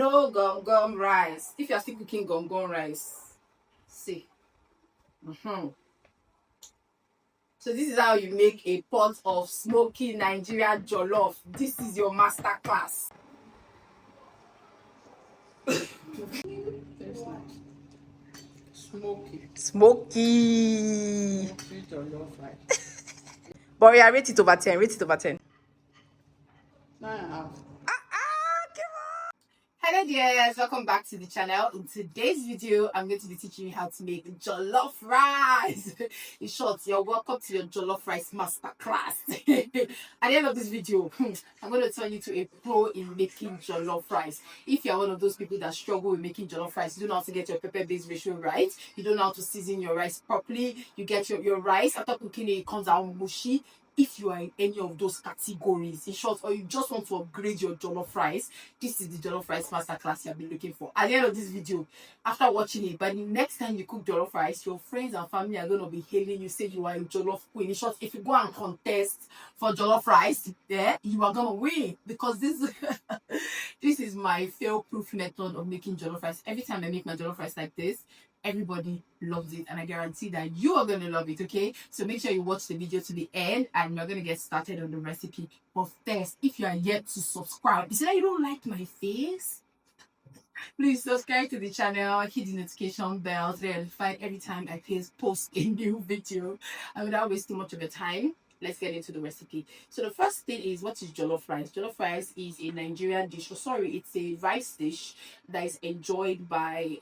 no gum gum rice. If you are still cooking gum gum rice, see. So this is how you make a pot of smoky Nigerian jollof. This is your masterclass. Smoky. Smokey. Smoky Jollofrice. But yeah, rate it over 10. Rate it over 10. 9.5. Hello dears, welcome back to the channel. In today's video, I'm going to be teaching you how to make jollof rice. In short, you're welcome to your jollof rice masterclass. At the end of this video, I'm going to turn you to a pro in making jollof rice. If you're one of those people that struggle with making jollof rice, you don't know how to get your pepper-based ratio right, you don't know how to season your rice properly, you get your rice, after cooking it comes out mushy. If you are in any of those categories, in short, or you just want to upgrade your jollof rice, this is the jollof rice masterclass you've been looking for. At the end of this video, after watching it, by the next time you cook jollof rice, your friends and family are going to be hailing you, say you are a jollof queen. In short, if you go and contest for jollof rice, you are going to win, because this this is my fail-proof method of making jollof rice. Every time I make my jollof rice like this, everybody loves it, and I guarantee that you are going to love it. Okay, so make sure you watch the video to the end, and we're going to get started on the recipe. But first, if you are yet to subscribe, you say that you don't like my face, please subscribe to the channel, hit the notification bell so you're notified every time I post a new video. And without wasting much of your time, let's get into the recipe. So the first thing is, what is jollof rice? Jollof rice is a Nigerian dish, it's a rice dish that is enjoyed by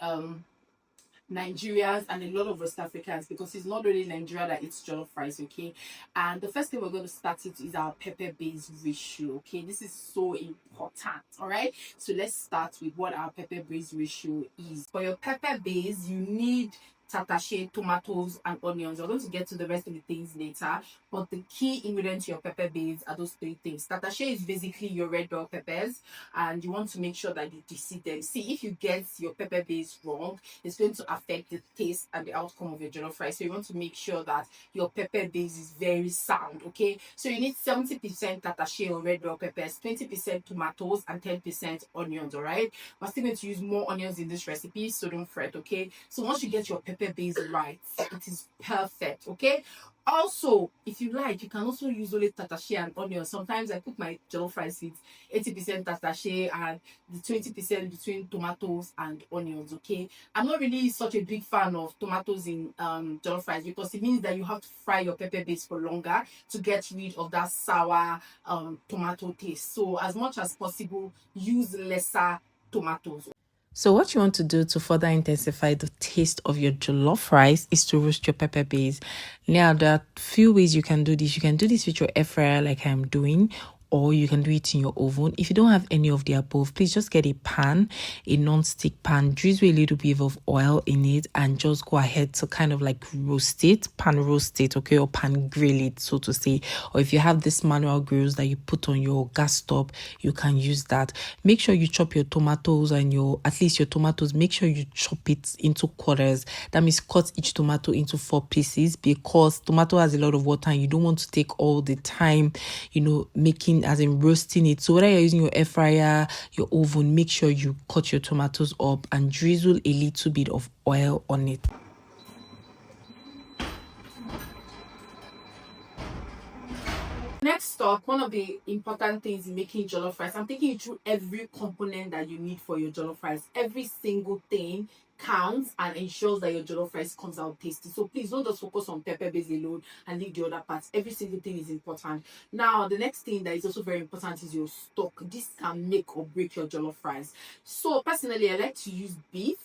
Nigerians and a lot of West Africans, because it's not only Nigeria that eats jollof rice. Okay, and the first thing we're going to start it is our pepper base ratio. Okay, this is so important. All right, so let's start with what our pepper base ratio is. For your pepper base, you need tatashe, tomatoes, and onions. We're going to get to the rest of the things later, but the key ingredient to your pepper base are those three things. Tatashe is basically your red bell peppers, and you want to make sure that you deseed them. See, if you get your pepper base wrong, it's going to affect the taste and the outcome of your jollof rice. So you want to make sure that your pepper base is very sound. Okay, so you need 70% tatashe or red bell peppers, 20% tomatoes, and 10% onions. All right, we're still going to use more onions in this recipe, so don't fret. Okay, so once you get your pepper base right, it is perfect. Okay, also, if you like, you can also use only tatashe and onions. Sometimes I cook my jollof rice with 80% tatashe and the 20% between tomatoes and onions. Okay, I'm not really such a big fan of tomatoes in jollof rice, because it means that you have to fry your pepper base for longer to get rid of that sour tomato taste. So as much as possible, use lesser tomatoes. So what you want to do to further intensify the taste of your jollof rice is to roast your pepper base. Now, there are few ways you can do this. You can do this with your air fryer like I'm doing, or you can do it in your oven. If you don't have any of the above, please just get a pan, a non-stick pan, drizzle a little bit of oil in it, and just go ahead to kind of like roast it, pan roast it, okay, or pan grill it, so to say. Or if you have this manual grills that you put on your gas stove, you can use that. Make sure you chop your tomatoes and at least your tomatoes, make sure you chop it into quarters. That means cut each tomato into 4 pieces, because tomato has a lot of water and you don't want to take all the time, making, as in roasting it. So whether you're using your air fryer, your oven, make sure you cut your tomatoes up and drizzle a little bit of oil on it. Next up, one of the important things in making jollof rice, I'm taking you through every component that you need for your jollof rice. Every single thing counts and ensures that your jollof rice comes out tasty. So please don't just focus on pepper base alone and leave the other parts. Every single thing is important. Now, the next thing that is also very important is your stock. This can make or break your jollof rice. So personally, I like to use beef,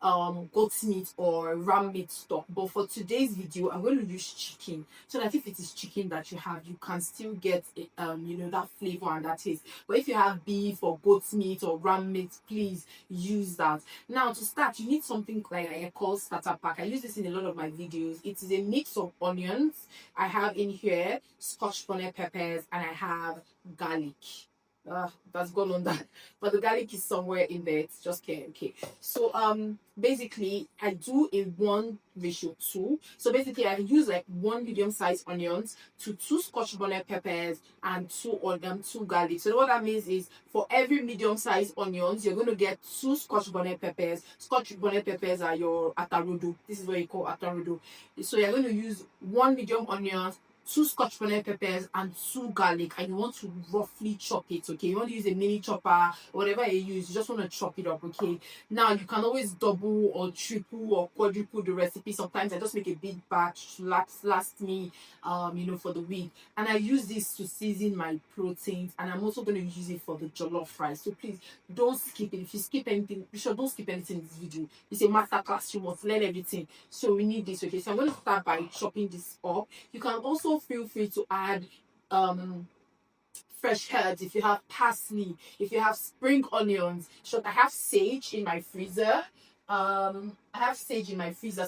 goat meat or ram meat stock, but for today's video I'm going to use chicken, so that if it is chicken that you have, you can still get that flavor and that taste. But if you have beef or goat meat or ram meat, please use that. Now, to start, you need something like I call starter pack. I use this in a lot of my videos. It is a mix of onions. I have in here scotch bonnet peppers, and I have garlic. that's gone on that. But the garlic is somewhere in there. It's just okay. So basically I do a 1:2. So basically I use like 1 medium-sized onions to 2 Scotch bonnet peppers and 2 garlic. So what that means is for every medium-sized onions, you're going to get 2 Scotch bonnet peppers. Scotch bonnet peppers are your atarudu. This is what you call atarudu. So you're going to use 1 medium onion, 2 Scotch bonnet peppers, and 2 garlic, and you want to roughly chop it. Okay, you want to use a mini chopper, whatever you use, you just want to chop it up. Okay, now you can always double or triple or quadruple the recipe. Sometimes I just make a big batch to last me for the week, and I use this to season my proteins, and I'm also going to use it for the jollof rice. So please don't skip it. If you skip anything, be sure don't skip anything in this video. It's a masterclass, you must learn everything. So we need this. Okay, so I'm going to start by chopping this up. You can also feel free to add fresh herbs. If you have parsley, if you have spring onions. Sure, I have sage in my freezer. So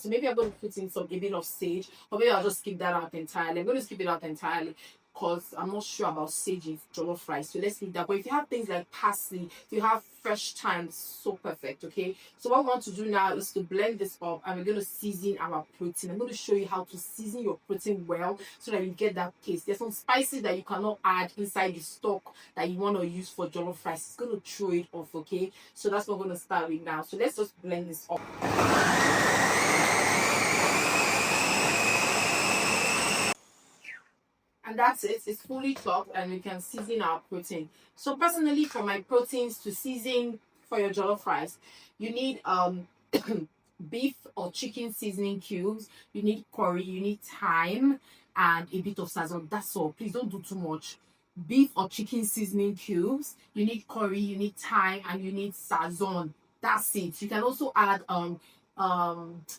maybe I'm going to put in a bit of sage, or maybe I'll just skip that out entirely. I'm going to skip it out entirely because I'm not sure about sage in jollof rice. So let's leave that. But if you have things like parsley, if you have fresh thyme, so perfect. Okay. So what we want to do now is to blend this up, and we're going to season our protein. I'm going to show you how to season your protein well so that you get that taste. There's some spices that you cannot add inside the stock that you want to use for jollof rice. It's going to throw it off. Okay. So that's what we're going to start with now. So let's just blend this up. And that's it. It's fully chopped, and we can season our protein. So personally, for my proteins to season for your jollof rice, you need beef or chicken seasoning cubes, you need curry, you need thyme, and a bit of sazon. That's all. Please don't do too much. Beef or chicken seasoning cubes, you need curry, you need thyme, and you need sazon. That's it. You can also add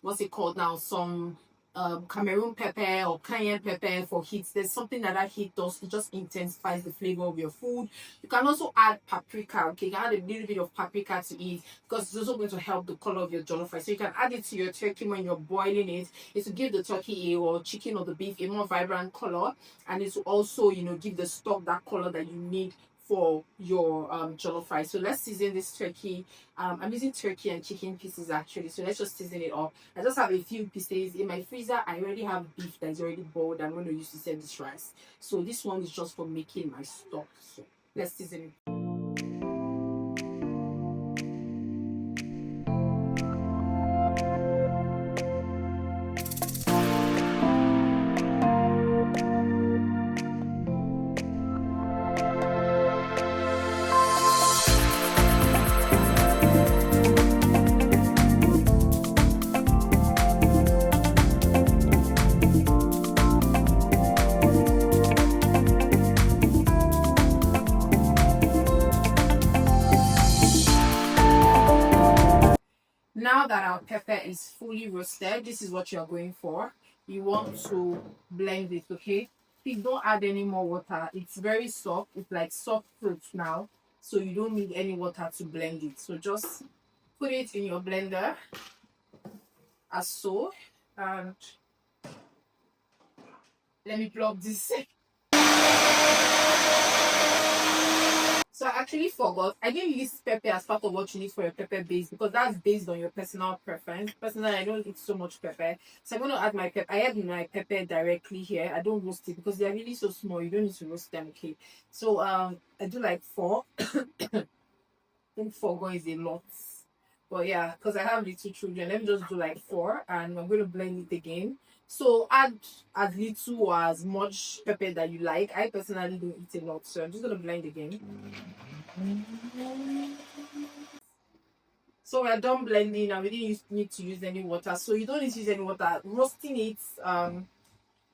what's it called now? Some Cameroon pepper or cayenne pepper for heat. There's something that heat does. It just intensifies the flavor of your food. You can also add paprika. Okay, you can add a little bit of paprika to it because it's also going to help the color of your jollof rice. So you can add it to your turkey when you're boiling it. It's to give the turkey or chicken or the beef a more vibrant color, and it's also give the stock that color that you need for your jollof rice. So let's season this turkey. I'm using turkey and chicken pieces actually, so let's just season it up. I just have a few pieces in my freezer. I already have beef that is already boiled. I'm going to use to serve this rice. So this one is just for making my stock. So let's season it. Now that our pepper is fully roasted, this is what you're going for. You want to blend it, okay? Please don't add any more water. It's very soft. It's like soft fruit now. So you don't need any water to blend it. So just put it in your blender as so. And let me plug this. So I actually forgot. I didn't use pepper as part of what you need for your pepper base because that's based on your personal preference. Personally, I don't eat so much pepper. So I'm going to add my pepper. I add my pepper directly here. I don't roast it because they're really so small. You don't need to roast them, okay? So I do like 4. I think 4 going is a lot. But yeah, because I have little children, let me just do like 4 and I'm going to blend it again. So add as little or as much pepper that you like. I personally don't eat a lot, so I'm just going to blend again. So we're done blending and we didn't need to use any water. So you don't need to use any water. Roasting it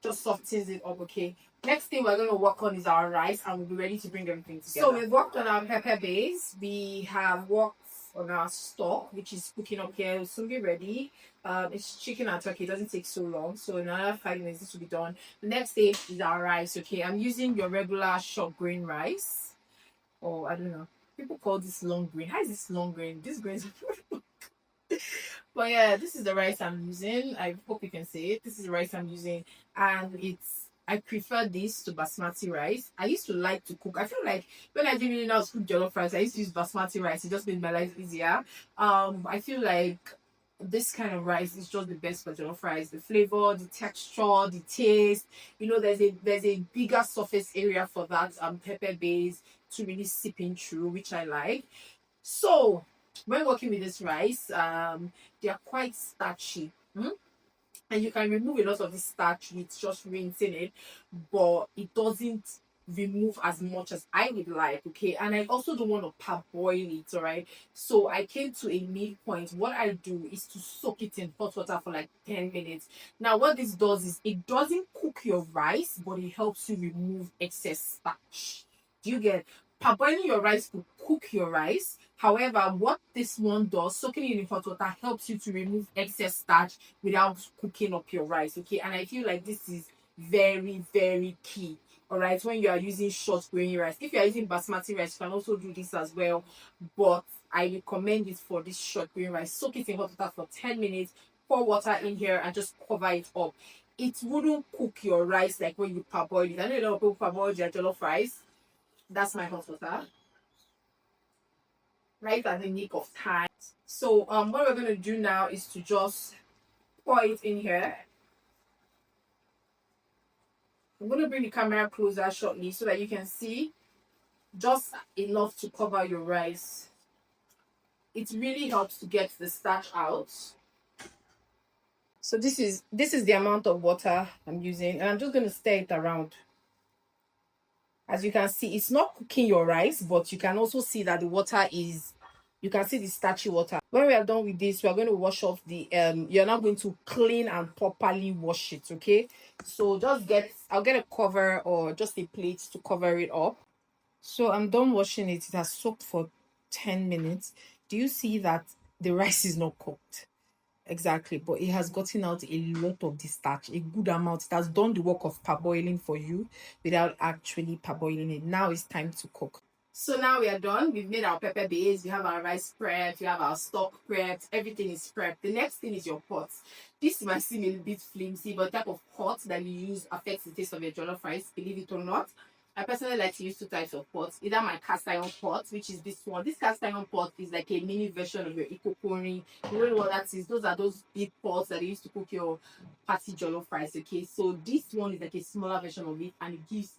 just softens it up, okay? Next thing we're going to work on is our rice, and we'll be ready to bring everything together. So we've worked on our pepper base. We have worked on our stock, which is cooking up here. It'll soon be ready. It's chicken and turkey. It doesn't take so long. So in another 5 minutes, this will be done. The next thing is our rice, okay? I'm using your regular short grain rice. Or I don't know. People call this long grain. How is this long grain? This grain is... But yeah, this is the rice I'm using. I hope you can see it. This is the rice I'm using. And I prefer this to basmati rice. I used to like to cook. I feel like when I didn't really know how to cook jollof rice, I used to use basmati rice. It just made my life easier. I feel like this kind of rice is just the best for jollof rice. The flavor, the texture, the taste. You know, there's a bigger surface area for that pepper base to really sip in through, which I like. So when working with this rice, they are quite starchy. And you can remove a lot of the starch with just rinsing it, but it doesn't remove as much as I would like. Okay, and I also don't want to parboil it. All right, so I came to a midpoint. What I do is to soak it in hot water for like 10 minutes. Now what this does is it doesn't cook your rice, but it helps you remove excess starch. Do you get? Parboiling your rice will cook your rice. However, what this one does, soaking it in hot water, helps you to remove excess starch without cooking up your rice. Okay, and I feel like this is very, very key. All right, when you are using short grain rice, if you are using basmati rice, you can also do this as well. But I recommend it for this short grain rice. Soak it in hot water for 10 minutes, pour water in here, and just cover it up. It wouldn't cook your rice like when you parboil it. I know a lot of people parboil their jollof rice. That's my hot water. Right at the nick of time. So what we're gonna do now is to just pour it in here. I'm gonna bring the camera closer shortly so that you can see just enough to cover your rice. It really helps to get the starch out. So this is the amount of water I'm using, and I'm just gonna stir it around. As you can see, it's not cooking your rice, but you can also see that the water is, you can see the starchy water. When we are done with this, we are going to wash off the you're now going to clean and properly wash it. Okay, so I'll get a cover or just a plate to cover it up. So I'm done washing it. It has soaked for 10 minutes. Do you see that the rice is not cooked? Exactly, but it has gotten out a lot of the starch, a good amount. It has done the work of parboiling for you without actually parboiling it. Now it's time to cook. So now we are done. We've made our pepper base. We have our rice prepped. We have our stock prepped. Everything is prepped. The next thing is your pot. This might seem a little bit flimsy, but the type of pot that you use affects the taste of your jollof rice, believe it or not. I personally like to use two types of pots. Either my cast iron pot, which is this one. This cast iron pot is like a mini version of your ikokori. You know what that is? Those are those big pots that they used to cook your party jollof rice. Okay, so this one is like a smaller version of it, and it gives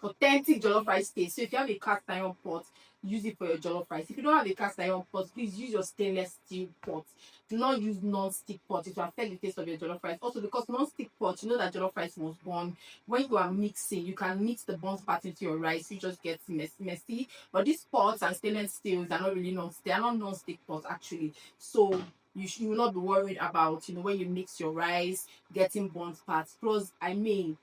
authentic jollof rice taste. So if you have a cast iron pot, use it for your jollof rice. If you don't have a cast iron pot, please use your stainless steel pot. Do not use non-stick pot. It will affect the taste of your jollof rice. Also, because non-stick pot, you know that jollof rice was burn. When you are mixing, you can mix the burnt part into your rice. You just get messy. But these pots and stainless steels are not really they are not non-stick pots actually. So you will not be worried about when you mix your rice getting burnt parts. Plus, I mean,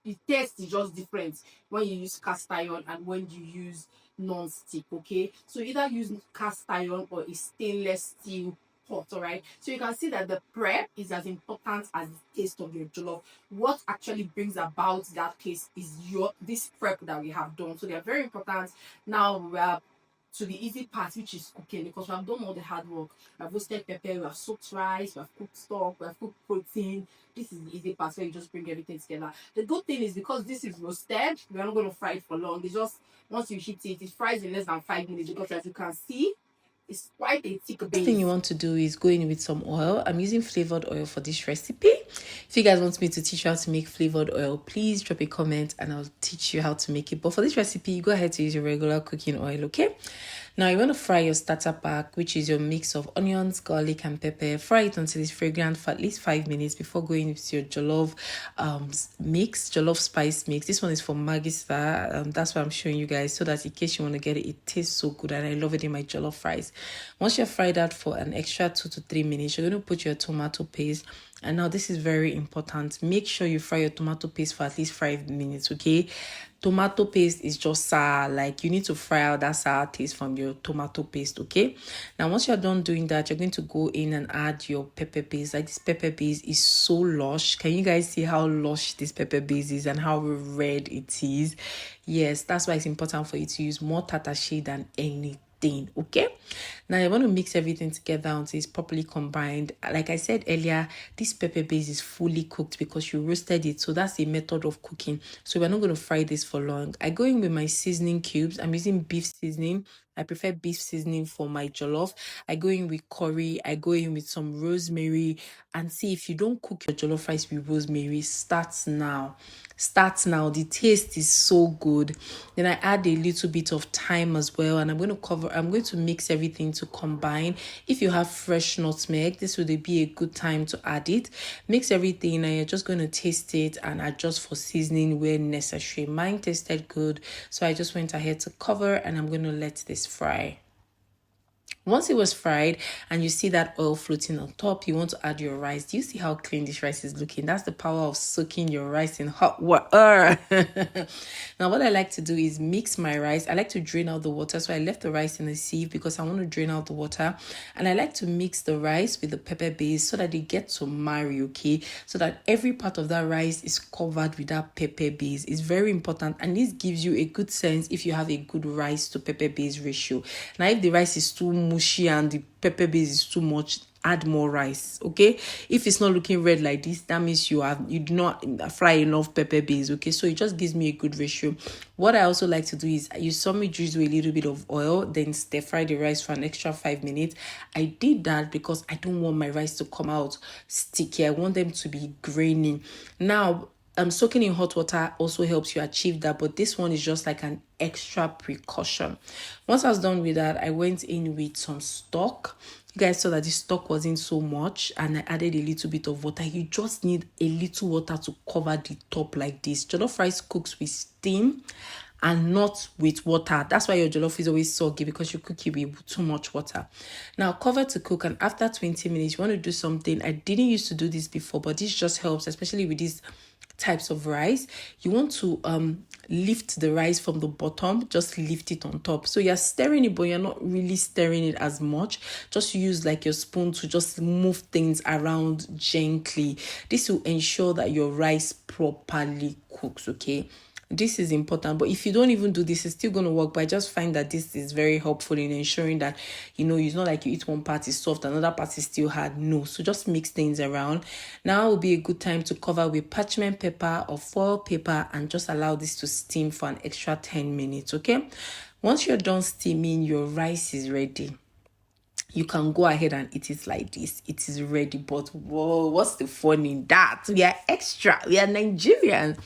the taste is just different when you use cast iron and when you use non-stick. Okay, so either use cast iron or a stainless steel pot. All right, so you can see that the prep is as important as the taste of your jollof. What actually brings about that taste is this prep that we have done. So they are very important. Now we are to the easy part, which is cooking, because we have done all the hard work. We have roasted pepper, we have soaked rice, we have cooked stock, we have cooked protein. This is the easy part where you just bring everything together. The good thing is, because this is roasted, we are not going to fry it for long. It's just, once you heat it, it fries in less than 5 minutes, because as you can see, it's quite a thick base. The thing you want to do is go in with some oil. I'm using flavored oil for this recipe. If you guys want me to teach you how to make flavored oil, please drop a comment and I'll teach you how to make it. But for this recipe, go ahead to use your regular cooking oil, okay? Now you want to fry your starter pack, which is your mix of onions, garlic, and pepper. Fry it until it's fragrant for at least 5 minutes before going into your jollof mix, jollof spice mix. This one is for Maggi Star. That's why I'm showing you guys, so that in case you want to get it, it tastes so good and I love it in my jollof rice. Once you've fried that for an extra 2 to 3 minutes, you're going to put your tomato paste. And now this is very important. Make sure you fry your tomato paste for at least 5 minutes, okay? Tomato paste is just sour. Like, you need to fry out that sour taste from your tomato paste, okay? Now, once you're done doing that, you're going to go in and add your pepper paste. Like, this pepper paste is so lush. Can you guys see how lush this pepper paste is and how red it is? Yes, that's why it's important for you to use more tartar shade than anything. Okay, Now I want to mix everything together until it's properly combined. Like I said earlier, this pepper base is fully cooked because you roasted it. So that's a method of cooking. So we're not going to fry this for long. I go in with my seasoning cubes. I'm using beef seasoning. I prefer beef seasoning for my jollof. I go in with curry. I go in with some rosemary. And see, if you don't cook your jollof rice with rosemary, start now. Start now. The taste is so good. Then I add a little bit of thyme as well, and I'm going to mix everything to combine. If you have fresh nutmeg, this would be a good time to add it. Mix everything, and you're just going to taste it and adjust for seasoning where necessary. Mine tasted good, so I just went ahead to cover, and I'm going to let this fry. Once it was fried and you see that oil floating on top, you want to add your rice. Do you see how clean this rice is looking? That's the power of soaking your rice in hot water. Now, what I like to do is mix my rice. I like to drain out the water. So I left the rice in a sieve because I want to drain out the water. And I like to mix the rice with the pepper base so that they get to marry, okay? So that every part of that rice is covered with that pepper base. It's very important. And this gives you a good sense if you have a good rice to pepper base ratio. Now, if the rice is too mushy and the pepper base is too much, add more rice. Okay, if it's not looking red like this, that means you do not fry enough pepper base. Okay, so it just gives me a good ratio. What I also like to do is I use some juice with a little bit of oil, then stir fry the rice for an extra 5 minutes. I did that because I don't want my rice to come out sticky. I want them to be grainy. Now, soaking in hot water also helps you achieve that, but this one is just like an extra precaution. Once I was done with that, I went in with some stock. You guys saw that the stock wasn't so much, and I added a little bit of water. You just need a little water to cover the top like this. Jollof rice cooks with steam and not with water. That's why your jollof is always soggy, because you cook it with too much water. Now cover to cook, and after 20 minutes you want to do something. I didn't used to do this before, but this just helps, especially with these types of rice. You want to lift the rice from the bottom, just lift it on top. So you're stirring it, but you're not really stirring it as much. Just use like your spoon to just move things around gently. This will ensure that your rice properly cooks, okay? This is important, but if you don't even do this, it's still going to work. But I just find that this is very helpful in ensuring that, it's not like you eat one part is soft, another part is still hard. No, so just mix things around. Now will be a good time to cover with parchment paper or foil paper and just allow this to steam for an extra 10 minutes, okay? Once you're done steaming, your rice is ready. You can go ahead and eat it like this. It is ready. But whoa, what's the fun in that? We are extra. We are Nigerian.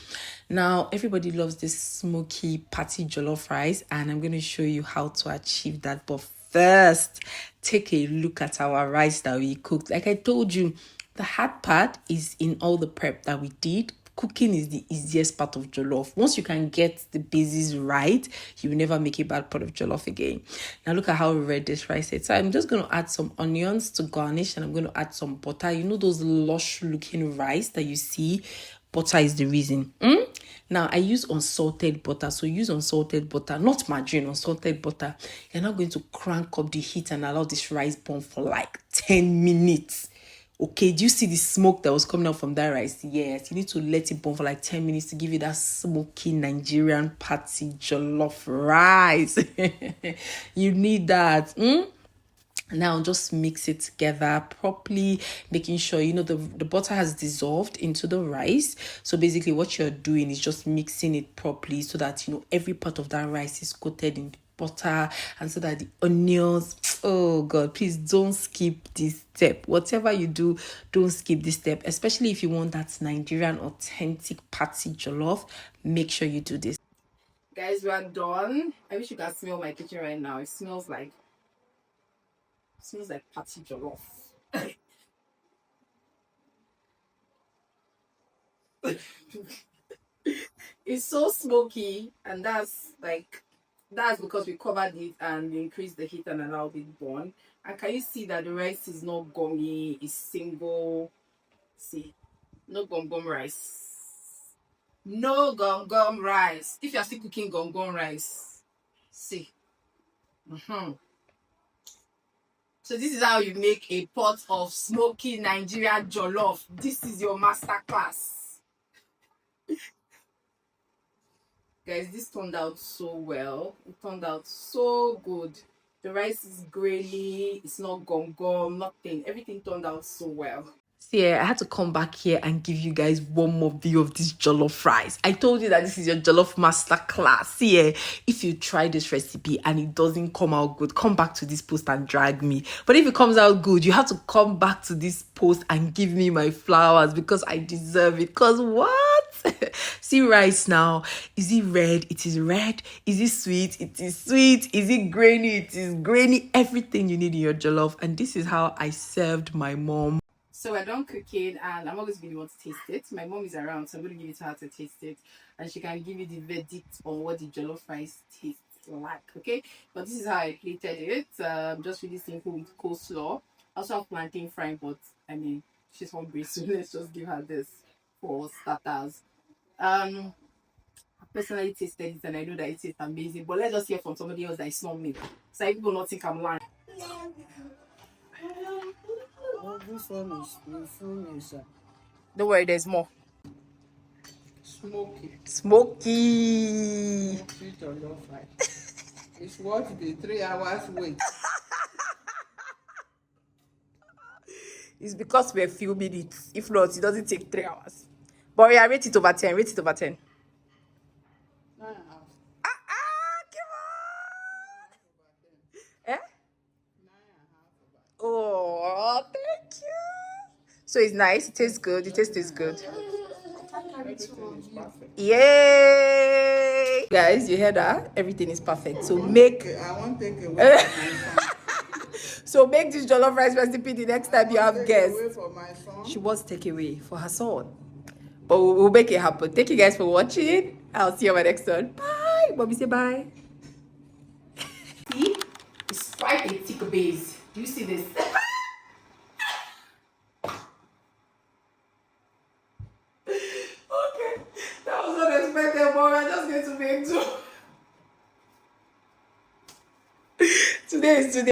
Now, everybody loves this smoky patty jollof rice, and I'm going to show you how to achieve that. But first, take a look at our rice that we cooked. Like I told you, the hard part is in all the prep that we did. Cooking is the easiest part of jollof. Once you can get the bases right, you will never make a bad pot of jollof again. Now look at how red this rice is. So I'm just going to add some onions to garnish, and I'm going to add some butter. You know those lush looking rice that you see? Butter is the reason. Now I use unsalted butter, so use unsalted butter, not margarine, unsalted butter. You're not going to crank up the heat and allow this rice burn for like 10 minutes. Okay, do you see the smoke that was coming out from that rice? Yes, you need to let it burn for like 10 minutes to give you that smoky Nigerian patty jollof rice. You need that. Now just mix it together properly, making sure the butter has dissolved into the rice. So basically what you're doing is just mixing it properly so that every part of that rice is coated in butter, and so that the onions, oh god, please don't skip this step. Whatever you do, don't skip this step, especially if you want that Nigerian authentic patty jollof. Make sure you do this. Guys, we are done. I wish you could smell my kitchen right now. It smells like patty jollof. It's so smoky, and that's because we covered it and we increased the heat and allowed it burn. And can you see that the rice is not gummy? It's single. See, no gum rice. No gum rice. If you're still cooking gum rice, see. So this is how you make a pot of smoky Nigerian jollof. This is your masterclass. Guys, this turned out so well. It turned out so good. The rice is grainy, it's not gum gum, nothing. Everything turned out so well. So yeah, I had to come back here and give you guys one more view of this jollof rice. I told you that this is your jollof masterclass. See, yeah, if you try this recipe and it doesn't come out good, come back to this post and drag me. But if it comes out good, you have to come back to this post and give me my flowers because I deserve it. Because what? See rice now. Is it red? It is red. Is it sweet? It is sweet. Is it grainy? It is grainy. Everything you need in your jollof. And this is how I served my mom. So we're done cooking and I'm always going to want to taste it. My mom is around, so I'm going to give it to her to taste it. And she can give you the verdict on what the jollof rice tastes like, okay? But this is how I plated it. Just really simple with coleslaw. Also have plantain frying, but I mean, she's hungry, so let's just give her this for starters. I personally tasted it and I know that it tastes amazing. But let's just hear from somebody else that is not me. So I people not think I'm lying. This one is Don't worry, there's more. Smokey. Smokey. Smokey Jollofrice. It's worth the 3 hours wait. It's because we're filming it. If not, it doesn't take 3 hours. But yeah, rate it over 10. Rate it over 10. 9.5. Come on. Eh? 9.5. Oh, thank you. So it's nice. It tastes good. The taste is good. Everything is perfect. Yay! Guys, you heard that? Everything is perfect. So make I won't take away from my son. so make this jollof rice recipe the next time you have Take guests. away for my son. She wants takeaway for her son. But we'll make it happen. Thank you guys for watching. I'll see you on my next one. Bye. Mommy, say bye. See? It's quite a thick base. Do you see this? Okay. That was unexpected, but we're just going to make do. Today is today.